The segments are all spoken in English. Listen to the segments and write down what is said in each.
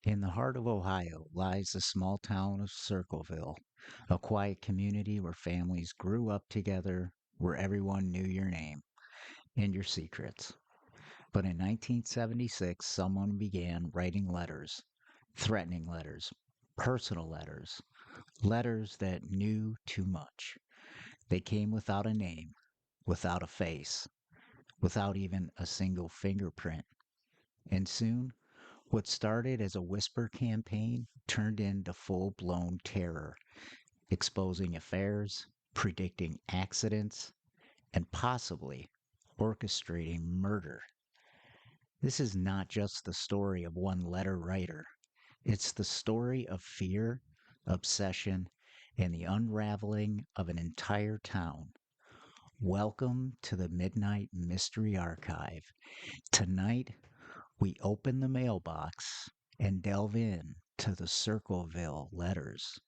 In the heart of Ohio lies the small town of Circleville, a quiet community where families grew up together, where everyone knew your name and your secrets. But in 1976, someone began writing letters, threatening letters, personal letters, letters that knew too much. They came without a name, without a face, without even a single fingerprint. And soon, what started as a whisper campaign turned into full blown terror, exposing affairs, predicting accidents, and possibly orchestrating murder. This is not just the story of one letter writer, it's the story of fear, obsession, and the unraveling of an entire town. Welcome to the Midnight Mystery Archive. Tonight, we open the mailbox and delve in to the Circleville Letters.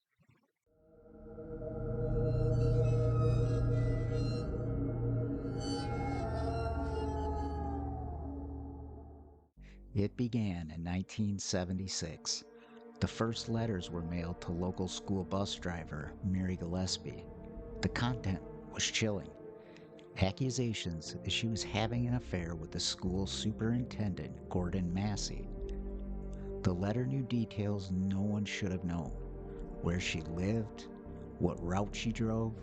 It began in 1976. The first letters were mailed to local school bus driver Mary Gillespie. The content was chilling. Accusations that she was having an affair with the school superintendent, Gordon Massey. The letter knew details no one should have known: where she lived, what route she drove,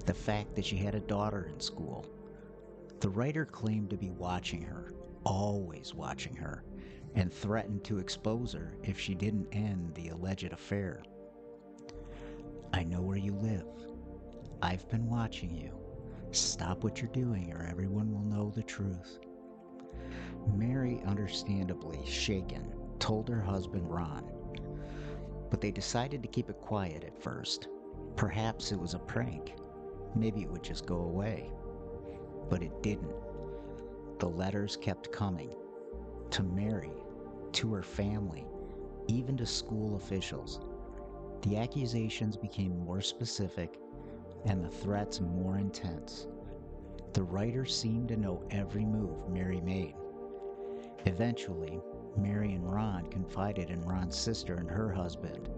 the fact that she had a daughter in school. The writer claimed to be watching her, always watching her, and threatened to expose her if she didn't end the alleged affair. I know where you live. I've been watching you. Stop what you're doing or everyone will know the truth. Mary, understandably shaken, told her husband Ron, but they decided to keep it quiet at first. Perhaps it was a prank. Maybe it would just go away. But it didn't. The letters kept coming. To Mary, to her family, even to school officials. The accusations became more specific and the threats more intense. The writer seemed to know every move Mary made. Eventually, Mary and Ron confided in Ron's sister and her husband,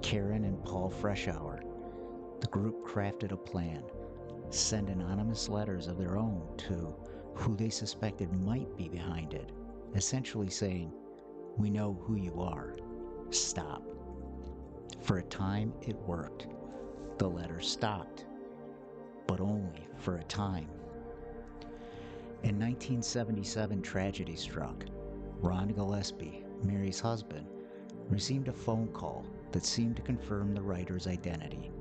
Karen and Paul Freshour. The group crafted a plan: send anonymous letters of their own to who they suspected might be behind it, essentially saying, "We know who you are. Stop." For a time, it worked. The letters stopped, but only for a time. In 1977, tragedy struck. Ron Gillespie, Mary's husband, received a phone call that seemed to confirm the writer's identity.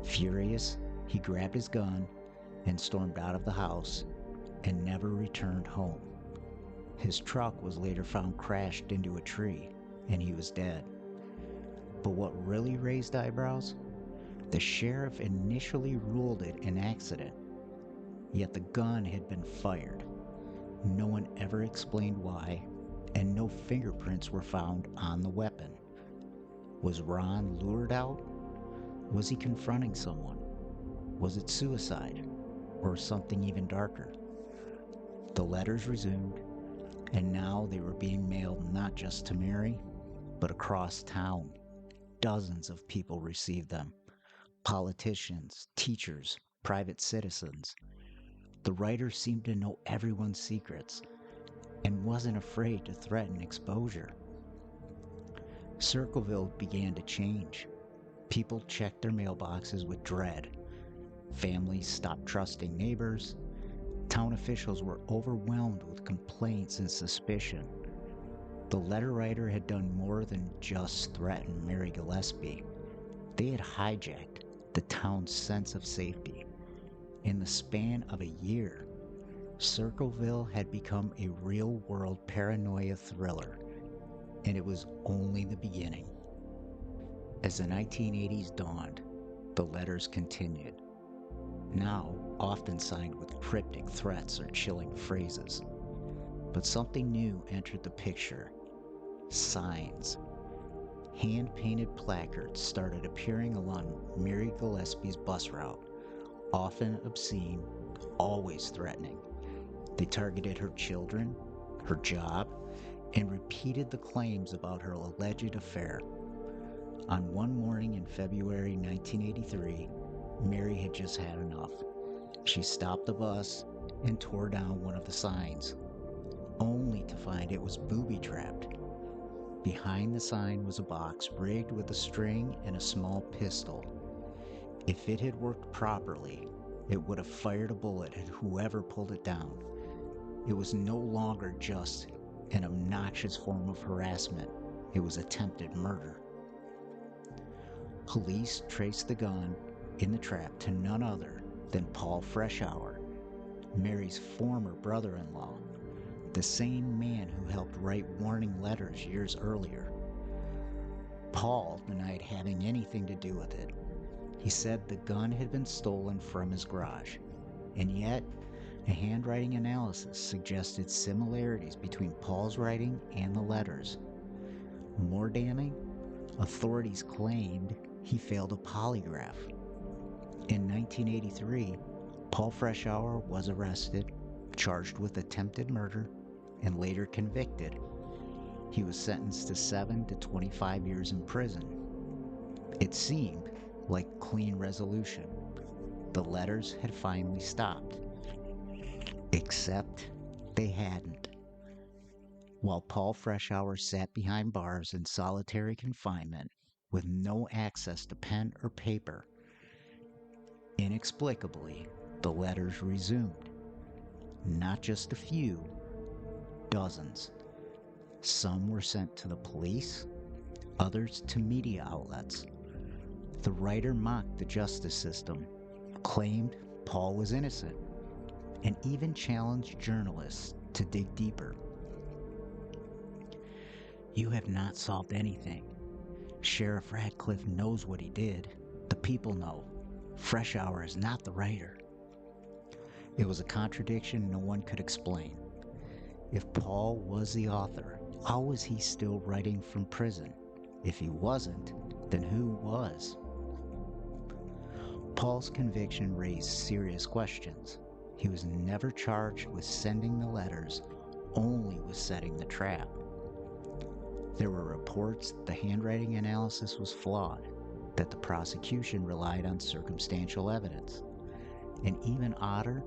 Furious, he grabbed his gun and stormed out of the house and never returned home. His truck was later found crashed into a tree, and he was dead. But what really raised eyebrows? The sheriff initially ruled it an accident, yet the gun had been fired. No one ever explained why, and no fingerprints were found on the weapon. Was Ron lured out? Was he confronting someone? Was it suicide, or something even darker? The letters resumed, and now they were being mailed not just to Mary, but across town. Dozens of people received them: politicians, teachers, private citizens. The writer seemed to know everyone's secrets and wasn't afraid to threaten exposure. Circleville began to change. People checked their mailboxes with dread. Families stopped trusting neighbors. Town officials were overwhelmed with complaints and suspicion. The letter writer had done more than just threaten Mary Gillespie. They had hijacked the town's sense of safety. In the span of a year, Circleville had become a real-world paranoia thriller, and it was only the beginning. As the 1980s dawned, the letters continued, now often signed with cryptic threats or chilling phrases. But something new entered the picture: signs. Hand-painted placards started appearing along Mary Gillespie's bus route, often obscene, always threatening. They targeted her children, her job, and repeated the claims about her alleged affair. On one morning in February 1983, Mary had just had enough. She stopped the bus and tore down one of the signs, only to find it was booby-trapped. Behind the sign was a box rigged with a string and a small pistol. If it had worked properly, it would have fired a bullet at whoever pulled it down. It was no longer just an obnoxious form of harassment. It was attempted murder. Police traced the gun in the trap to none other than Paul Freshour, Mary's former brother-in-law, the same man who helped write warning letters years earlier. Paul denied having anything to do with it. He said the gun had been stolen from his garage, and yet a handwriting analysis suggested similarities between Paul's writing and the letters. More damning, authorities claimed he failed a polygraph. In 1983, Paul Freshour was arrested, charged with attempted murder, and later convicted. He was sentenced to 7 to 25 years in prison. It seemed like clean resolution. The letters had finally stopped. Except they hadn't. While Paul Freshour sat behind bars in solitary confinement with no access to pen or paper, inexplicably, the letters resumed. Not just a few, dozens. Some were sent to the police, others to media outlets. The writer mocked the justice system, claimed Paul was innocent, and even challenged journalists to dig deeper. "You have not solved anything. Sheriff Radcliffe knows what he did. The people know. Freshour is not the writer." It was a contradiction no one could explain. If Paul was the author, how was he still writing from prison? If he wasn't, then who was? Paul's conviction raised serious questions. He was never charged with sending the letters, only with setting the trap. There were reports the handwriting analysis was flawed, that the prosecution relied on circumstantial evidence. And even odder,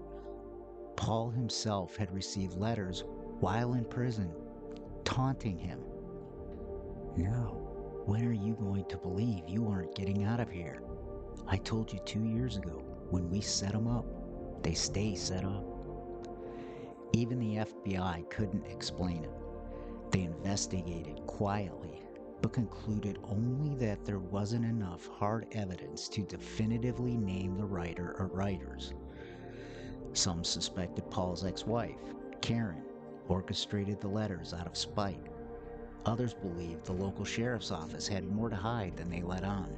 Paul himself had received letters while in prison, taunting him. "Now, when are you going to believe you aren't getting out of here? I told you 2 years ago, when we set them up, they stay set up." Even the FBI couldn't explain it. They investigated quietly, but concluded only that there wasn't enough hard evidence to definitively name the writer or writers. Some suspected Paul's ex-wife, Karen, orchestrated the letters out of spite. Others believed the local sheriff's office had more to hide than they let on.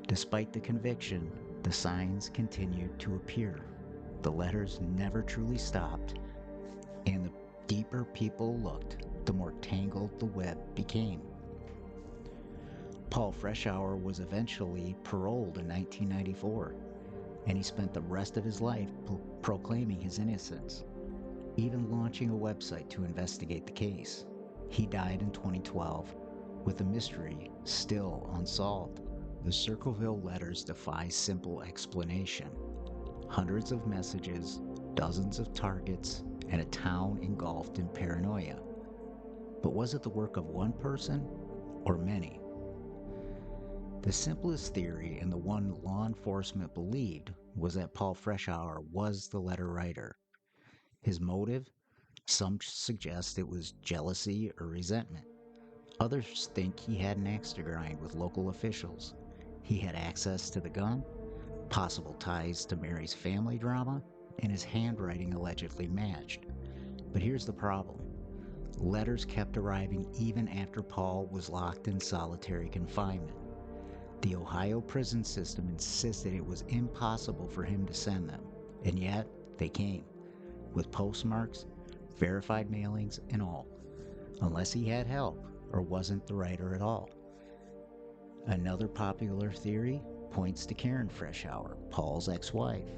Despite the conviction, the signs continued to appear. The letters never truly stopped, and the deeper people looked, the more tangled the web became. Paul Freshour was eventually paroled in 1994, and he spent the rest of his life proclaiming his innocence, even launching a website to investigate the case. He died in 2012, with the mystery still unsolved. The Circleville Letters defy simple explanation. Hundreds of messages, dozens of targets, and a town engulfed in paranoia. But was it the work of one person or many? The simplest theory, and the one law enforcement believed, was that Paul Freshour was the letter writer. His motive? Some suggest it was jealousy or resentment. Others think he had an axe to grind with local officials. He had access to the gun, possible ties to Mary's family drama, and his handwriting allegedly matched. But here's the problem. Letters kept arriving even after Paul was locked in solitary confinement. The Ohio prison system insisted it was impossible for him to send them, and yet they came, with postmarks, verified mailings, and all, unless he had help or wasn't the writer at all. Another popular theory points to Karen Freshour, Paul's ex-wife.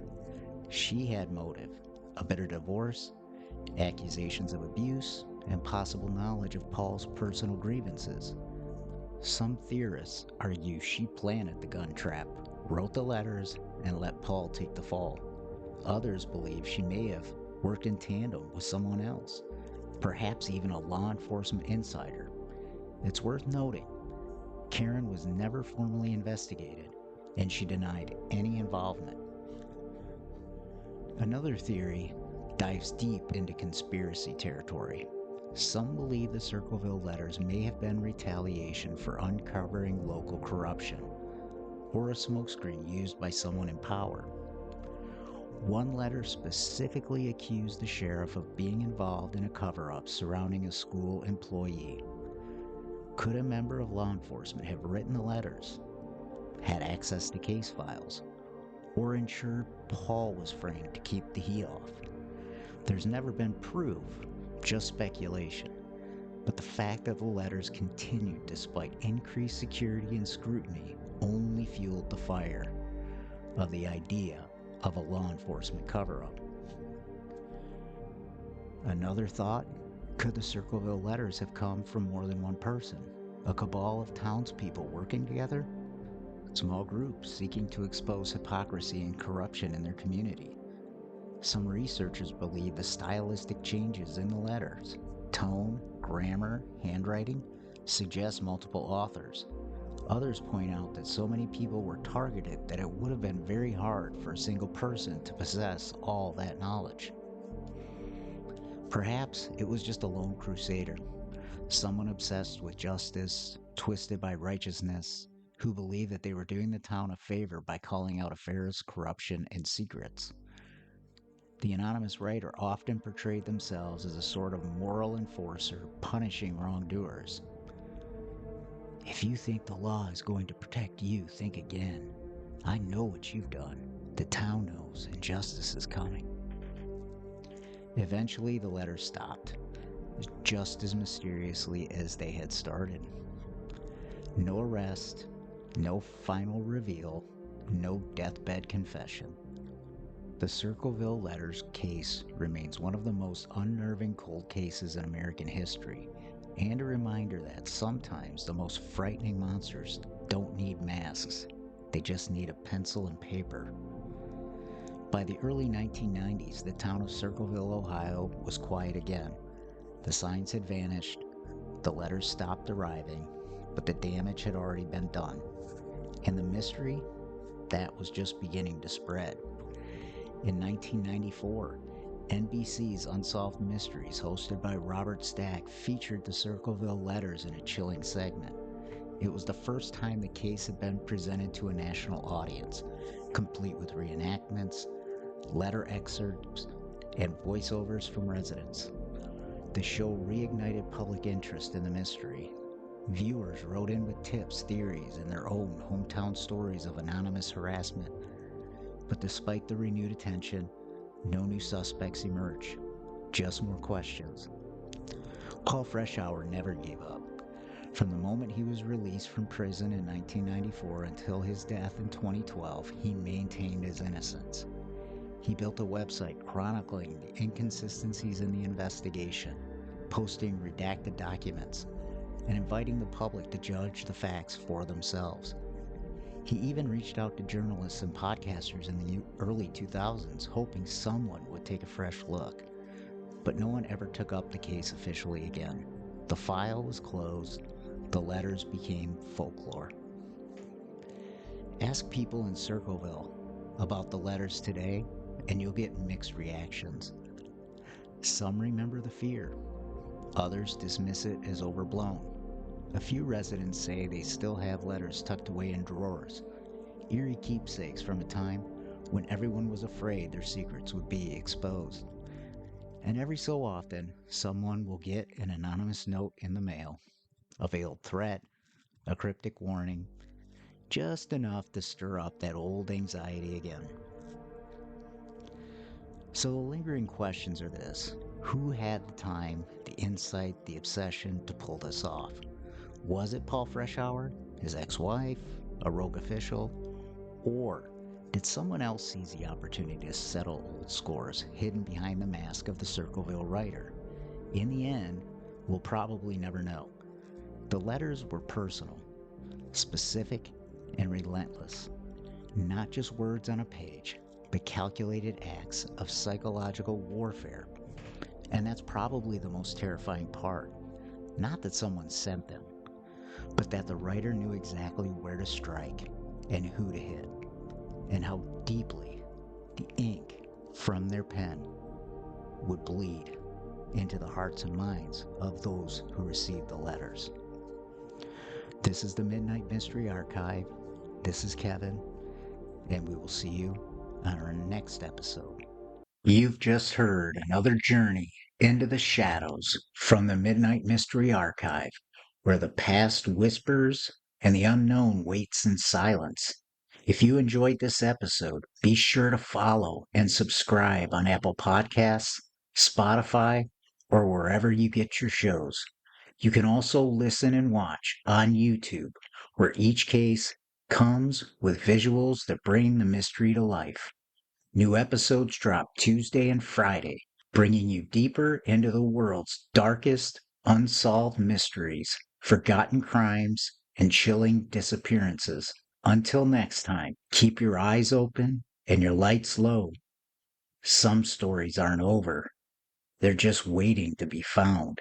She had motive: a bitter divorce, accusations of abuse, and possible knowledge of Paul's personal grievances. Some theorists argue she planted the gun trap, wrote the letters, and let Paul take the fall. Others believe she may have worked in tandem with someone else, perhaps even a law enforcement insider. It's worth noting, Karen was never formally investigated, and she denied any involvement. Another theory dives deep into conspiracy territory. Some believe the Circleville letters may have been retaliation for uncovering local corruption, or a smokescreen used by someone in power. One letter specifically accused the sheriff of being involved in a cover-up surrounding a school employee. Could a member of law enforcement have written the letters, had access to case files, or ensured Paul was framed to keep the heat off? There's never been proof, just speculation. But the fact that the letters continued despite increased security and scrutiny only fueled the fire of the idea of a law enforcement cover-up. Another thought, could the Circleville letters have come from more than one person? A cabal of townspeople working together? Small groups seeking to expose hypocrisy and corruption in their community. Some researchers believe the stylistic changes in the letters, tone, grammar, handwriting, suggest multiple authors. Others point out that so many people were targeted that it would have been very hard for a single person to possess all that knowledge. Perhaps it was just a lone crusader, someone obsessed with justice, twisted by righteousness, who believed that they were doing the town a favor by calling out affairs, corruption, and secrets. The anonymous writer often portrayed themselves as a sort of moral enforcer punishing wrongdoers. If you think the law is going to protect you, think again. I know what you've done. The town knows, and justice is coming. Eventually, the letters stopped, just as mysteriously as they had started. No arrest, no final reveal, no deathbed confession. The Circleville Letters case remains one of the most unnerving cold cases in American history, and a reminder that sometimes the most frightening monsters don't need masks, they just need a pencil and paper. By the early 1990s, the town of Circleville, Ohio was quiet again. The signs had vanished, the letters stopped arriving, but the damage had already been done. And the mystery, that was just beginning to spread. In 1994, NBC's Unsolved Mysteries, hosted by Robert Stack, featured the Circleville Letters in a chilling segment. It was the first time the case had been presented to a national audience, complete with reenactments, letter excerpts, and voiceovers from residents. The show reignited public interest in the mystery. Viewers wrote in with tips, theories, and their own hometown stories of anonymous harassment. But despite the renewed attention, no new suspects emerged, just more questions. Paul Freshour never gave up. From the moment he was released from prison in 1994 until his death in 2012, he maintained his innocence. He built a website chronicling the inconsistencies in the investigation, posting redacted documents, and inviting the public to judge the facts for themselves. He even reached out to journalists and podcasters in the early 2000s, hoping someone would take a fresh look. But no one ever took up the case officially again. The file was closed. The letters became folklore. Ask people in Circleville about the letters today, and you'll get mixed reactions. Some remember the fear. Others dismiss it as overblown. A few residents say they still have letters tucked away in drawers, eerie keepsakes from a time when everyone was afraid their secrets would be exposed. And every so often, someone will get an anonymous note in the mail, a veiled threat, a cryptic warning, just enough to stir up that old anxiety again. So the lingering questions are this: who had the time, the insight, the obsession to pull this off? Was it Paul Freshour, his ex-wife, a rogue official, or did someone else seize the opportunity to settle old scores hidden behind the mask of the Circleville writer? In the end, We'll probably never know. The letters were personal, specific, and relentless. Not just words on a page, but calculated acts of psychological warfare. And that's probably the most terrifying part. Not that someone sent them, but that the writer knew exactly where to strike and who to hit, and how deeply the ink from their pen would bleed into the hearts and minds of those who received the letters. This is the Midnight Mystery Archive. This is Kevin, and we will see you on our next episode. You've just heard another journey into the shadows from the Midnight Mystery Archive, where the past whispers and the unknown waits in silence. If you enjoyed this episode, be sure to follow and subscribe on Apple Podcasts, Spotify, or wherever you get your shows. You can also listen and watch on YouTube, where each case comes with visuals that bring the mystery to life. New episodes drop Tuesday and Friday, bringing you deeper into the world's darkest, unsolved mysteries, forgotten crimes, and chilling disappearances. Until next time, keep your eyes open and your lights low. Some stories aren't over. They're just waiting to be found.